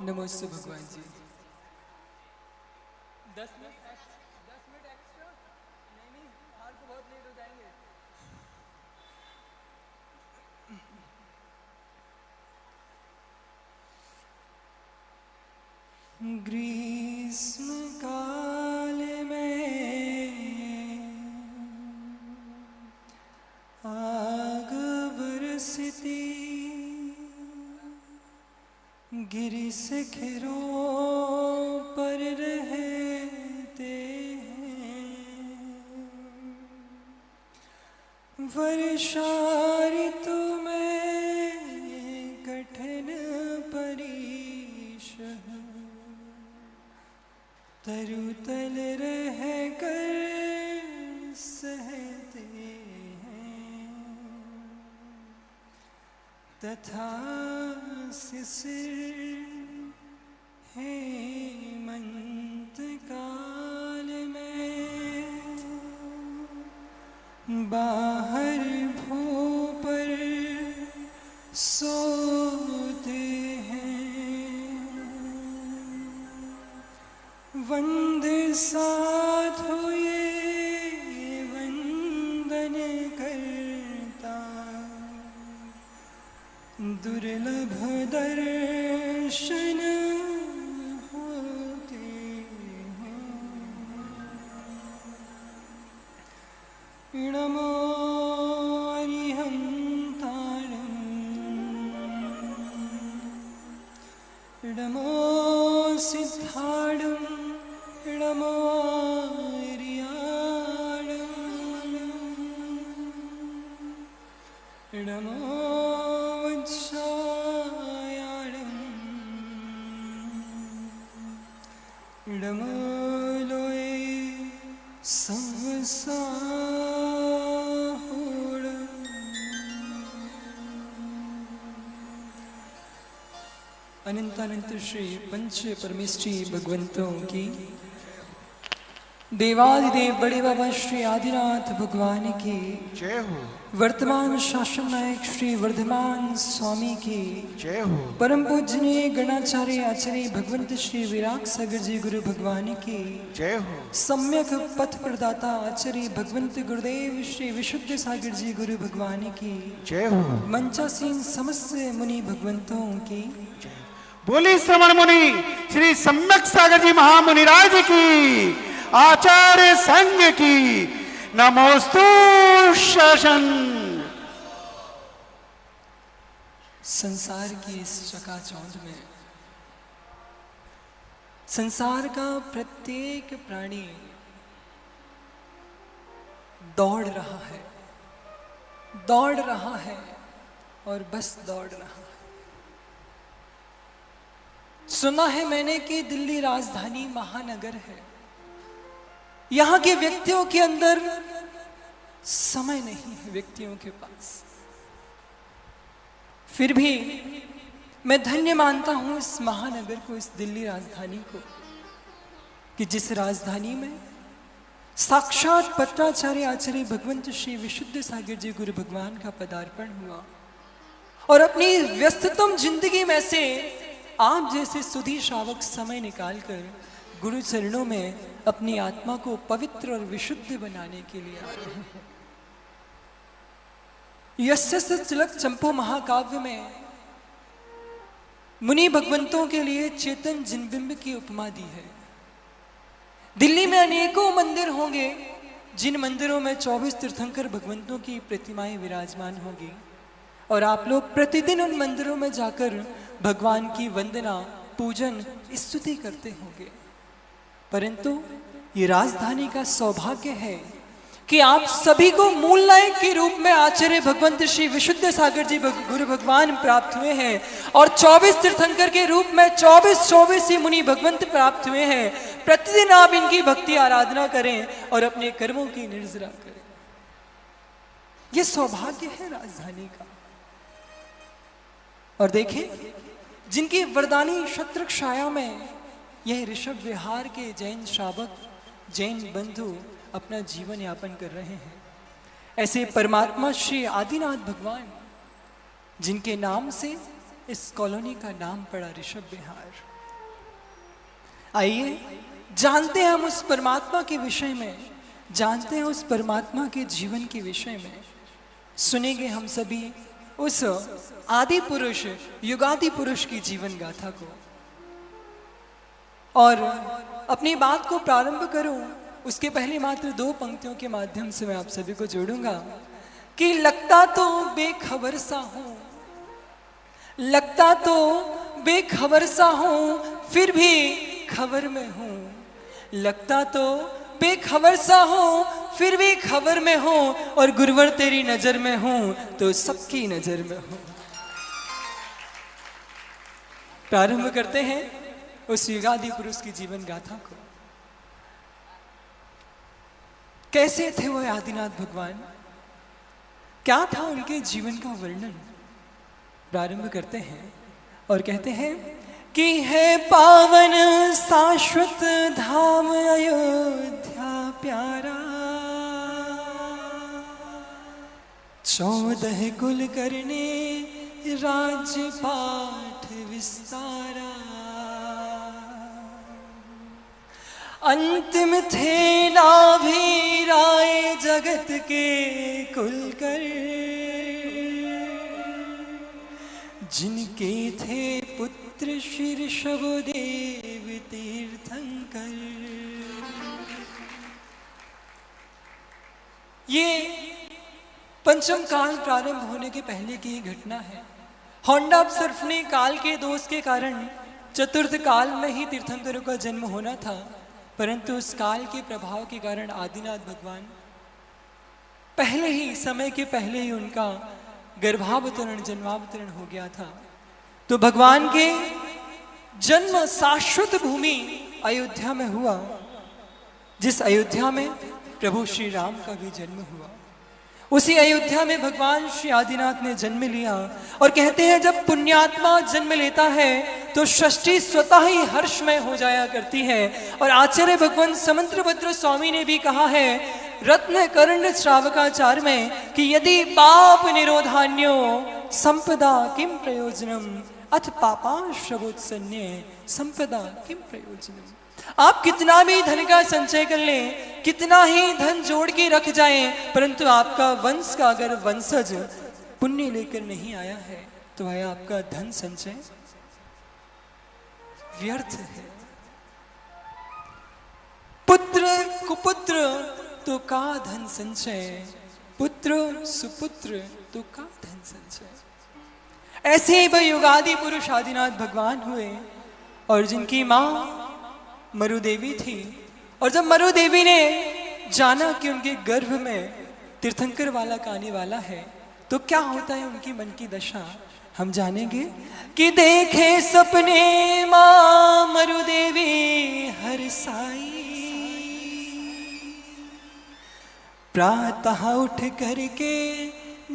नमस्ते भगवान जी। 10 minute extra नहीं, बाहर को बहुत लेट हो जाएंगे। ग्रीष्म काल में आग बरसती गिरि शिखरों पर रहते हैं। वर्षा ऋतु में कठिन परीक्षण तरुतल रह कर सहते हैं, तथा शिशिर हेमंत काल में बाहर भू पर सोते हैं। वंदे साधु ये वंदन करता, दुर्लभ दर्शन होते हैं। नमो अरिहंतारं, नमो सिद्धाणं, नमो आर्याणं, नमो वत्सायाणं, नमो लोये सहसाहुरम्। अनंतानंत श्री पंच परमेष्ठी भगवंतों की, देवादिदेव बड़े बाबा श्री आदिनाथ भगवान की जय हो। वर्तमान शासन नायक श्री वर्धमान स्वामी की जय हो। परम पूजनीय गणाचार्य आचार्य भगवंत श्री विराग सागर जी गुरु भगवान की जय हो। सम्यक पथ प्रदाता आचार्य भगवंत गुरुदेव श्री विशुद्ध सागर जी गुरु भगवान की जय हो। मंचासीन समस्त मुनि भगवंतों की बोली श्रवण मुनि श्री सम्यक सागर जी महामुनिराज की, आचार्य संघ की नमोस्तु शासन। संसार की इस चकाचौंध में संसार का प्रत्येक प्राणी दौड़ रहा है और बस दौड़ रहा है। सुना है मैंने कि दिल्ली राजधानी महानगर है। यहां के व्यक्तियों के अंदर समय नहीं है, व्यक्तियों के पास। फिर भी मैं धन्य मानता हूं इस महानगर को, इस दिल्ली राजधानी को, कि जिस राजधानी में साक्षात पत्राचार्य आचार्य भगवंत श्री विशुद्ध सागर जी गुरु भगवान का पदार्पण हुआ और अपनी व्यस्ततम जिंदगी में से आप जैसे सुधी श्रावक समय निकालकर गुरु चरणों में अपनी आत्मा को पवित्र और विशुद्ध बनाने के लिए आ रहे हैं। यस्य तिलक चंपो महाकाव्य में मुनि भगवंतों के लिए चेतन जिनबिंब की उपमा दी है। दिल्ली में अनेकों मंदिर होंगे, जिन मंदिरों में 24 तीर्थंकर भगवंतों की प्रतिमाएं विराजमान होंगी और आप लोग प्रतिदिन उन मंदिरों में जाकर भगवान की वंदना, पूजन, स्तुति करते होंगे। परंतु ये राजधानी का सौभाग्य है कि आप सभी को मूल नायक के रूप में आचार्य भगवंत श्री विशुद्ध सागर जी गुरु भगवान प्राप्त हुए हैं और 24 तीर्थंकर के रूप में 24 ही मुनि भगवंत प्राप्त हुए हैं। प्रतिदिन आप इनकी भक्ति आराधना करें और अपने कर्मों की निर्जरा करें। यह सौभाग्य है राजधानी का। और देखें, जिनकी वरदानी शत्रक छाया में यह ऋषभ विहार के जैन श्रावक, जैन बंधु अपना जीवन यापन कर रहे हैं, ऐसे परमात्मा श्री आदिनाथ भगवान, जिनके नाम से इस कॉलोनी का नाम पड़ा ऋषभ विहार। आइए जानते हैं हम उस परमात्मा के विषय में, जानते हैं उस परमात्मा के जीवन के विषय में। सुनेंगे हम सभी उस आदि पुरुष, युगादि पुरुष की जीवन गाथा को। और अपनी बात को प्रारंभ करूं उसके पहले मात्र 2 पंक्तियों के माध्यम से मैं आप सभी को जोड़ूंगा कि लगता तो बेखबर सा हूं, लगता तो बेखबर सा हूं, फिर भी खबर में हूं। लगता तो बेखबर सा हूं, फिर भी खबर में हूं, और गुरुवर तेरी नजर में हूं तो सबकी नजर में हूं। प्रारंभ करते हैं उस युगादि पुरुष की जीवन गाथा को। कैसे थे वो आदिनाथ भगवान, क्या था उनके जीवन का वर्णन। प्रारंभ करते हैं और कहते हैं कि है पावन शाश्वत धाम अयोध्या प्यारा, 14 कुल करने राज्य पाठ विस्तारा। अंतिम थे नाभि राय जगत के कुल कर, जिनके थे पुत्र शीर्षव देव तीर्थंकर। ये पंचम काल प्रारंभ होने के पहले की ही घटना है। होंडा सर्फ ने काल के दोष के कारण चतुर्थ काल में ही तीर्थंकरों का जन्म होना था, परंतु उस काल के प्रभाव के कारण आदिनाथ भगवान पहले ही, समय के पहले ही उनका गर्भावतरण, जन्मावतरण हो गया था। तो भगवान के जन्म शाश्वत भूमि अयोध्या में हुआ, जिस अयोध्या में प्रभु श्री राम का भी जन्म हुआ। उसी अयोध्या में भगवान श्री आदिनाथ ने जन्म लिया। और कहते हैं जब पुण्यात्मा जन्म लेता है तो सृष्टि स्वतः ही हर्षमय हो जाया करती है। और आचार्य भगवान समंत्रभद्र स्वामी ने भी कहा है रत्न कर्ण श्रावकाचार में कि यदि पाप निरोधान्यो संपदा किम प्रयोजनम अथ पापाश्रवोत्सन्य संपदा किम प्रयोजनम। आप कितना भी धन का संचय कर लें, कितना ही धन जोड़ के रख जाएं, परंतु आपका वंश का अगर वंशज पुण्य लेकर नहीं आया है तो वह आपका धन संचय व्यर्थ है। पुत्र कुपुत्र तो का धन संचय, पुत्र सुपुत्र तो का धन संचय। ऐसे ही वह युगादि पुरुष आदिनाथ भगवान हुए और जिनकी मां मरुदेवी थी। और जब मरुदेवी ने जाना कि उनके गर्भ में तीर्थंकर वाला आने वाला है तो क्या होता है उनकी मन की दशा हम जानेंगे कि देखे सपने मां मरुदेवी हर साई, प्रातः उठ करके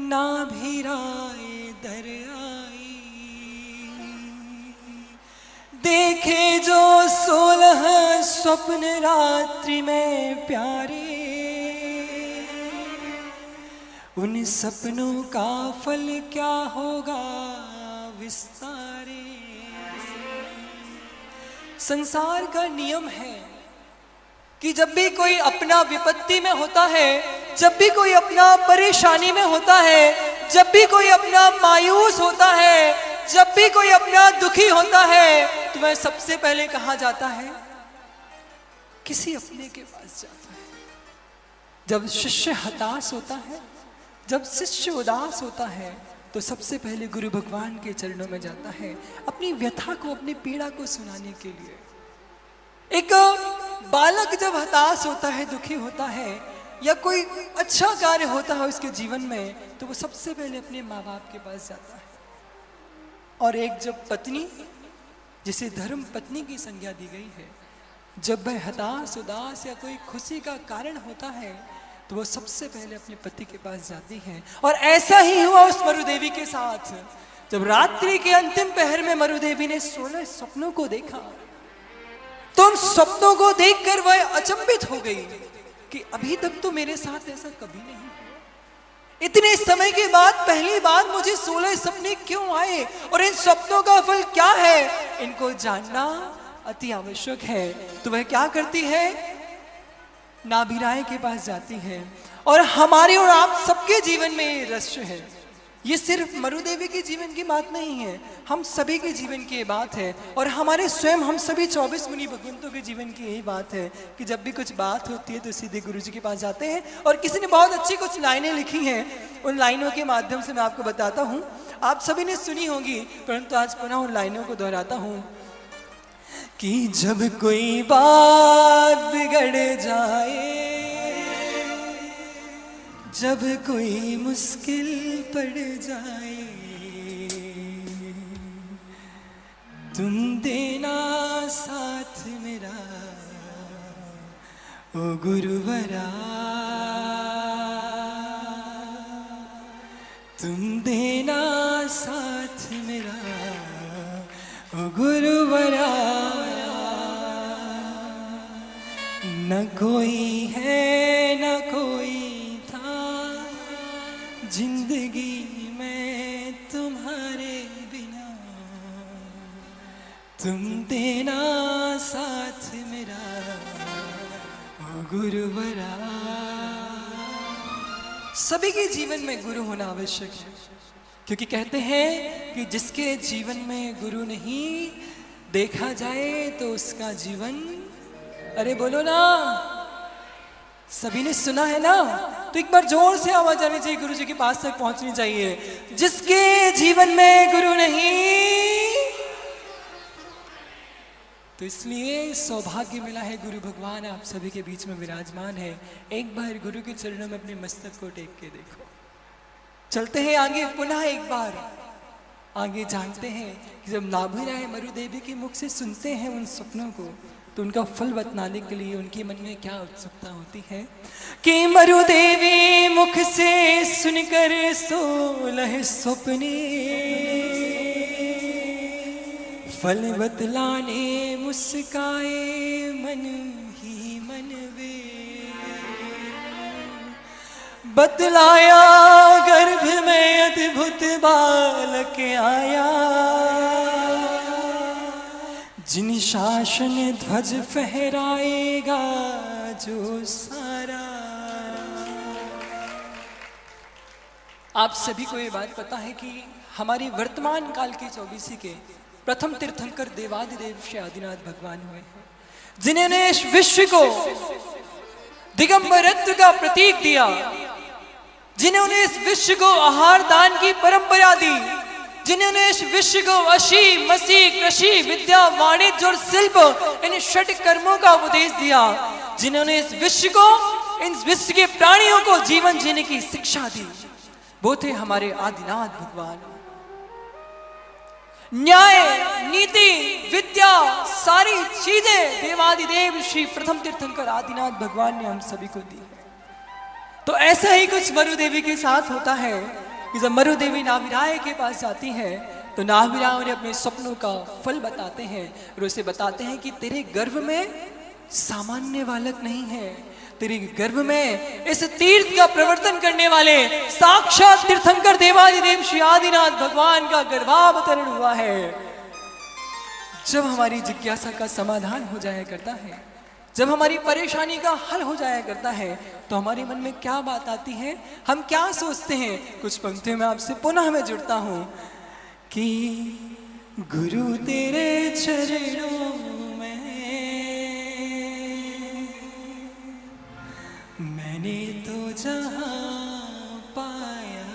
नाभिराय दर आई। देखे जो 16 स्वप्न रात्रि में प्यारे, उन सपनों का फल क्या होगा विस्तारे। संसार का नियम है कि जब भी कोई अपना विपत्ति में होता है, जब भी कोई अपना परेशानी में होता है, जब भी कोई अपना मायूस होता है, जब भी कोई अपना दुखी होता है तो वह सबसे पहले कहाँ जाता है? किसी अपने के पास जाता है। जब शिष्य हताश होता है, जब शिष्य उदास होता है तो सबसे पहले गुरु भगवान के चरणों में जाता है अपनी व्यथा को, अपनी पीड़ा को सुनाने के लिए। एक बालक जब हताश होता है, दुखी होता है या कोई अच्छा कार्य होता है उसके जीवन में तो वो सबसे पहले अपने माँ बाप के पास जाता है। और एक जब पत्नी, जिसे धर्म पत्नी की संज्ञा दी गई है, जब वह हताश, उदास या कोई खुशी का कारण होता है तो वो सबसे पहले अपने पति के पास जाती है। और ऐसा ही हुआ उस मरुदेवी के साथ। जब रात्रि के अंतिम पहर में मरुदेवी ने 16 सपनों को देखा तो उन सपनों को देखकर वह अचंभित हो गई कि अभी तक तो मेरे साथ ऐसा कभी नहीं हुआ। इतने समय के बाद पहली बार मुझे 16 सपने क्यों आए और इन सपनों का फल क्या है? इनको जानना अति आवश्यक है, तो वह क्या करती है? नाभिराय के पास जाती है। और हमारे और आप सबके जीवन में ये रहस्य है। ये सिर्फ मरुदेवी के जीवन की बात नहीं है, हम सभी के जीवन की ये बात है। और हमारे स्वयं हम सभी 24 मुनि भगवंतों के जीवन की यही बात है कि जब भी कुछ बात होती है तो सीधे गुरु जी के पास जाते हैं। और किसी ने बहुत अच्छी कुछ लाइनें लिखी हैं, उन लाइनों के माध्यम से मैं आपको बताता हूँ। आप सभी ने सुनी होगी, परंतु आज पुनः उन लाइनों को दोहराता हूँ कि जब कोई बात बिगड़ जाए, जब कोई मुश्किल पड़ जाए, तुम देना साथ मेरा ओ गुरुवरा, तुम देना साथ मेरा ओ गुरुवरा। न कोई है न कोई जिंदगी में तुम्हारे बिना, तुम देना साथ मेरा ओ गुरुवरा। सभी के जीवन में गुरु होना आवश्यक है, क्योंकि कहते हैं कि जिसके जीवन में गुरु नहीं देखा जाए तो उसका जीवन, अरे बोलो ना, सभी ने सुना है ना? तो एक बार जोर से आवाज आनी चाहिए, गुरु जी के पास तक पहुंचनी चाहिए। जिसके जीवन में गुरु नहीं, तो इसलिए सौभाग्य मिला है, गुरु भगवान आप सभी के बीच में विराजमान है। एक बार गुरु के चरणों में अपने मस्तक को टेक के देखो। चलते हैं आगे, पुनः एक बार आगे जानते हैं कि जब नाभिराय मरुदेवी के मुख से सुनते हैं उन सपनों को, तो उनका फल बतलाने के लिए उनके मन में क्या उत्सुकता होती है कि मरुदेवी मुख से सुनकर 16 सपने, फल बतलाने मुस्काए मन ही मन वे। बतलाया गर्भ में अद्भुत बालक आया, जिन शासन ध्वज फहराएगा जो सारा। आप सभी को ये बात पता है कि हमारी वर्तमान काल के 24 के प्रथम तीर्थंकर देवादिदेव श्री आदिनाथ भगवान हुए हैं, जिन्होंने इस विश्व को दिगंबरत्व का प्रतीक दिया, जिन्होंने इस विश्व को आहार दान की परंपरा दी, जिन्होंने इस विश्व को अशी मसी कृषि विद्या वाणिज्य और शिल्प इन 6 कर्मों का उपदेश दिया, जिन्होंने इस विश्व को, इन विश्व के प्राणियों को जीवन जीने की शिक्षा दी, वो थे हमारे आदिनाथ भगवान। न्याय नीति विद्या सारी चीजें देवादिदेव श्री प्रथम तीर्थंकर आदिनाथ भगवान ने हम सभी को दी। तो ऐसा ही कुछ मरुदेवी के साथ होता है कि जब मरुदेवी नाभिराय के पास जाती है तो नाभिराय उन्हें अपने सपनों का फल बताते हैं और उसे बताते हैं कि तेरे गर्भ में सामान्य बालक नहीं है, तेरे गर्भ में इस तीर्थ का प्रवर्तन करने वाले साक्षात तीर्थंकर देवादिदेव श्री आदिनाथ भगवान का गर्भावतरण हुआ है। जब हमारी जिज्ञासा का समाधान हो जाया करता है, जब हमारी परेशानी का हल हो जाया करता है, तो हमारे मन में क्या बात आती है, हम क्या सोचते हैं। कुछ पंक्तियों में आपसे पुनः मैं जुड़ता हूं कि गुरु तेरे चरणों में मैंने तो जहां पाया,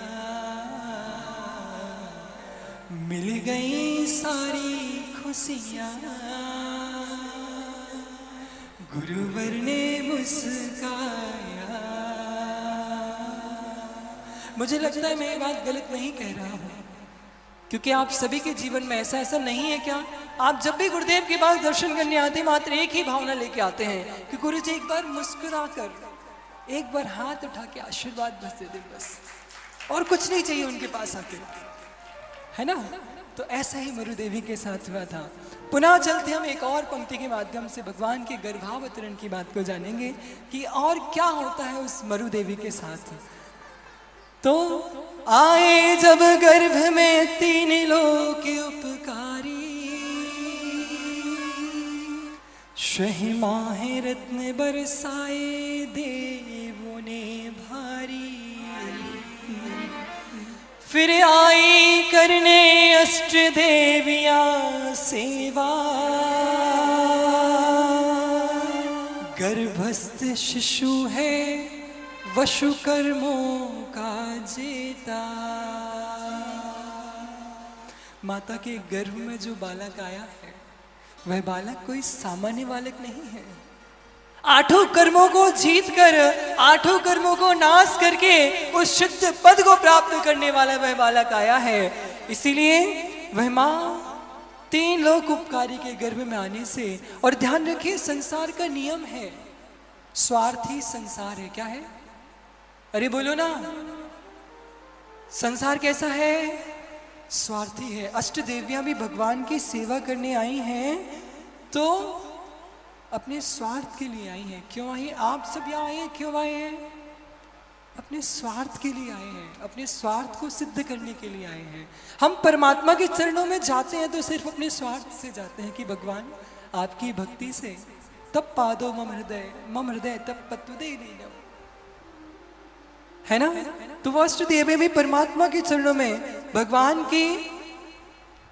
मिल गई सारी खुशियां, गुरुवर ने मुस्काया। मुझे लगता है मैं ये बात गलत नहीं कह रहा हूं, क्योंकि आप सभी के जीवन में ऐसा नहीं है क्या? आप जब भी गुरुदेव के पास दर्शन करने आते हैं, मात्र एक ही भावना लेके आते हैं कि गुरु जी एक बार मुस्कुरा कर, एक बार हाथ उठा के आशीर्वाद बस दे दे, बस, और कुछ नहीं चाहिए उनके पास आके, है ना? तो ऐसा ही मरुदेवी के साथ हुआ था। पुनः चलते हम एक और पंक्ति के माध्यम से भगवान के गर्भावतरण की बात को जानेंगे कि और क्या होता है उस मरुदेवी के साथ। तो आए जब गर्भ में 3 लोक उपकारी, शहमाहे रत्न बरसाए देवों ने भारी, फिर आई करने अष्ट देवियां सेवा। गर्भस्थ शिशु है वशु कर्मों का जेता। माता के गर्भ में जो बालक आया है वह बालक कोई सामान्य बालक नहीं है। आठों कर्मों को जीतकर, आठों कर्मों को नाश करके उस शुद्ध पद को प्राप्त करने वाला वह बालक आया है। इसीलिए वह माँ तीन लोक उपकारी के गर्भ में आने से, और ध्यान रखिए संसार का नियम है, स्वार्थी संसार है। क्या है? अरे बोलो ना, संसार कैसा है? स्वार्थी है। अष्ट देवियां भी भगवान की सेवा करने आई हैं तो अपने स्वार्थ के लिए आई हैं। क्यों आई? आप सब यहाँ आए हैं, क्यों आए हैं? अपने स्वार्थ के लिए आए हैं, अपने स्वार्थ को सिद्ध करने के लिए आए हैं। हम परमात्मा के चरणों में जाते हैं तो सिर्फ अपने स्वार्थ से जाते हैं कि भगवान आपकी भक्ति से तब पादो मम हृदय तब पत्तुदे लीनम, है ना? तो वो अष्ट देवी भी परमात्मा के चरणों में भगवान की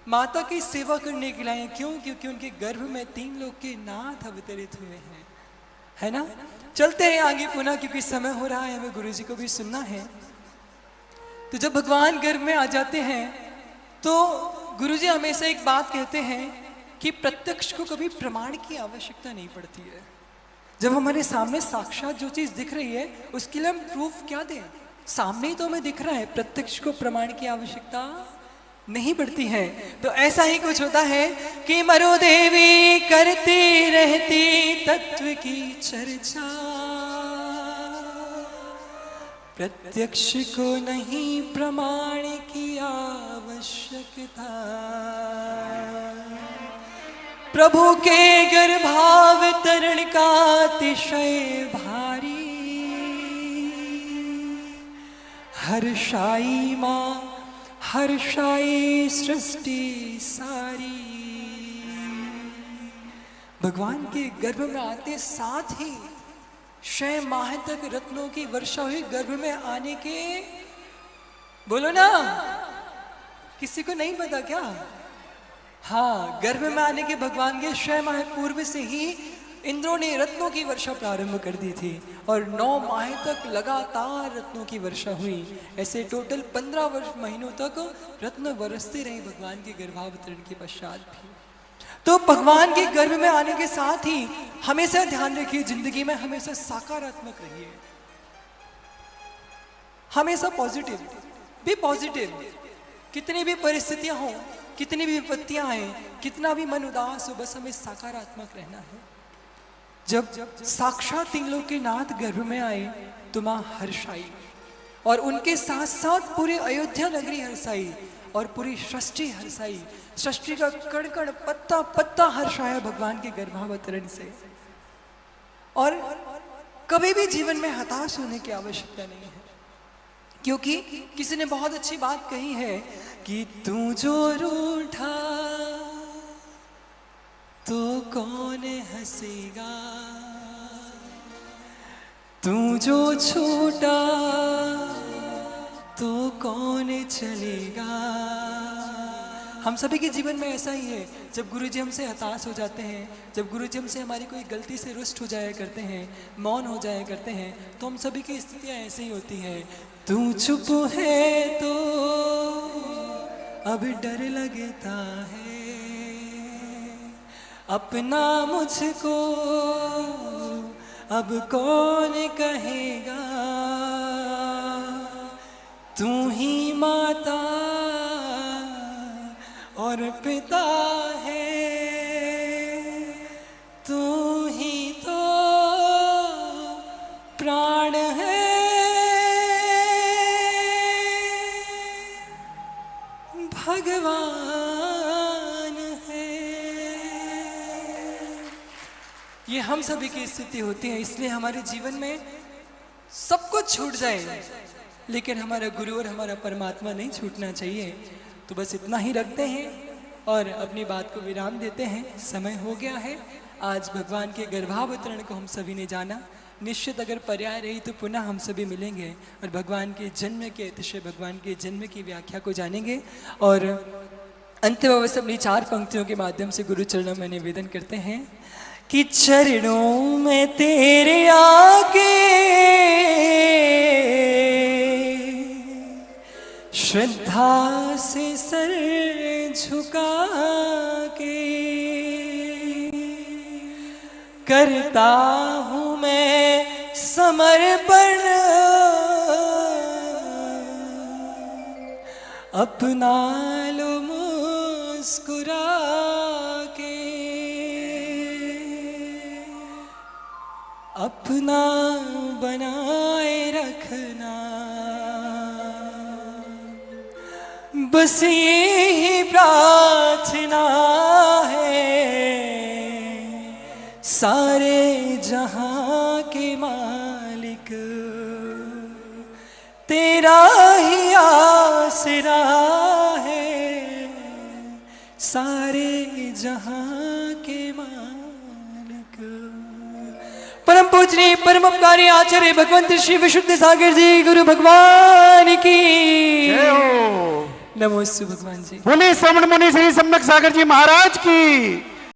माता की सेवा करने के लिए आए। क्यों? क्योंकि उनके गर्भ में तीन लोग के नाथ अवतरित हुए हैं, है ना? चलते हैं आगे पुनः, क्योंकि समय हो रहा है, हमें गुरु जी को भी सुनना है। तो जब भगवान गर्भ में आ जाते हैं तो गुरु जी हमेशा एक बात कहते हैं कि प्रत्यक्ष को कभी प्रमाण की आवश्यकता नहीं पड़ती है। जब हमारे सामने साक्षात जो चीज दिख रही है उसके लिए हम प्रूफ क्या दें? सामने ही तो हमें दिख रहा है, प्रत्यक्ष को प्रमाण की आवश्यकता नहीं पड़ती है। तो ऐसा ही कुछ होता है कि मरो देवी करती रहती तत्व की चर्चा, प्रत्यक्ष को नहीं प्रमाण की आवश्यकता। प्रभु के गर्भावतरण का अतिशय भारी, हर्षाई माँ हर्षाई सृष्टि सारी। भगवान के गर्भ में आते साथ ही 6 माह तक रत्नों की वर्षा हुई। गर्भ में आने के, बोलो ना, किसी को नहीं पता क्या? हाँ, गर्भ में आने के भगवान के 6 माह पूर्व से ही इंद्रों ने रत्नों की वर्षा प्रारंभ कर दी थी और 9 माह तक लगातार रत्नों की वर्षा हुई। ऐसे टोटल 15 महीनों तक रत्न बरसते रहे भगवान के गर्भावतरण के पश्चात भी। तो भगवान के गर्भ में आने के साथ ही हमेशा ध्यान रखिए, जिंदगी में हमेशा सकारात्मक रहिए, हमेशा पॉजिटिव, बी पॉजिटिव। कितनी भी परिस्थितियां हो, कितनी भी विपत्तियां आए, कितना भी मन उदास हो, बस हमें सकारात्मक रहना है। जब साक्षात तीन लोग के नाथ गर्भ में आए तो मां हर्षाई, और उनके साथ साथ पूरे अयोध्या नगरी हर्षाई और पूरी सृष्टि हर्षाई। सृष्टि का कण कण पत्ता पत्ता हर्षाया भगवान के गर्भावतरण से। और कभी भी जीवन में हताश होने की आवश्यकता नहीं है, क्योंकि किसी ने बहुत अच्छी बात कही है कि तू जो रूठा तो कौन हंसेगा, तू जो छूटा तो कौन चलेगा। हम सभी के जीवन में ऐसा ही है। जब गुरुजी हमसे हताश हो जाते हैं, जब गुरुजी हमसे हमारी कोई गलती से रुष्ट हो जाया करते हैं, मौन हो जाया करते हैं, तो हम सभी की स्थितियां ऐसे ही होती हैं। तू चुप है तो अब डर लगता है, अपना मुझको अब कौन कहेगा। तू ही माता और पिता है, तू ही तो प्राण है, भगवान है। ये हम सभी की स्थिति होती है। इसलिए हमारे जीवन में सब कुछ छूट जाए लेकिन हमारा गुरु और हमारा परमात्मा नहीं छूटना चाहिए। तो बस इतना ही रखते हैं और अपनी बात को विराम देते हैं। समय हो गया है। आज भगवान के गर्भावतरण को हम सभी ने जाना। निश्चित अगर पर्याय रही तो पुनः हम सभी मिलेंगे और भगवान के जन्म के अतिशय भगवान के जन्म की व्याख्या को जानेंगे। और अंतिम अवसर अपनी 4 पंक्तियों के माध्यम से गुरु चरणों में निवेदन करते हैं कि चरणों में तेरे आके श्रद्धा से सर झुका के करता हूँ मैं समर्पण अपना लो मुस्कुरा के अपना बनाए रखना बस ये ही प्रार्थना है सारे जहां के मालिक तेरा ही आसरा है सारे जहां के मालिक। परम पूजनीय परम उपकारी आचार्य भगवंत श्री विशुद्ध सागर जी गुरु भगवान की जय हो। नमोस्तु भगवान जी। बोले श्रवण मुनि श्री सम्यक सागर जी महाराज की।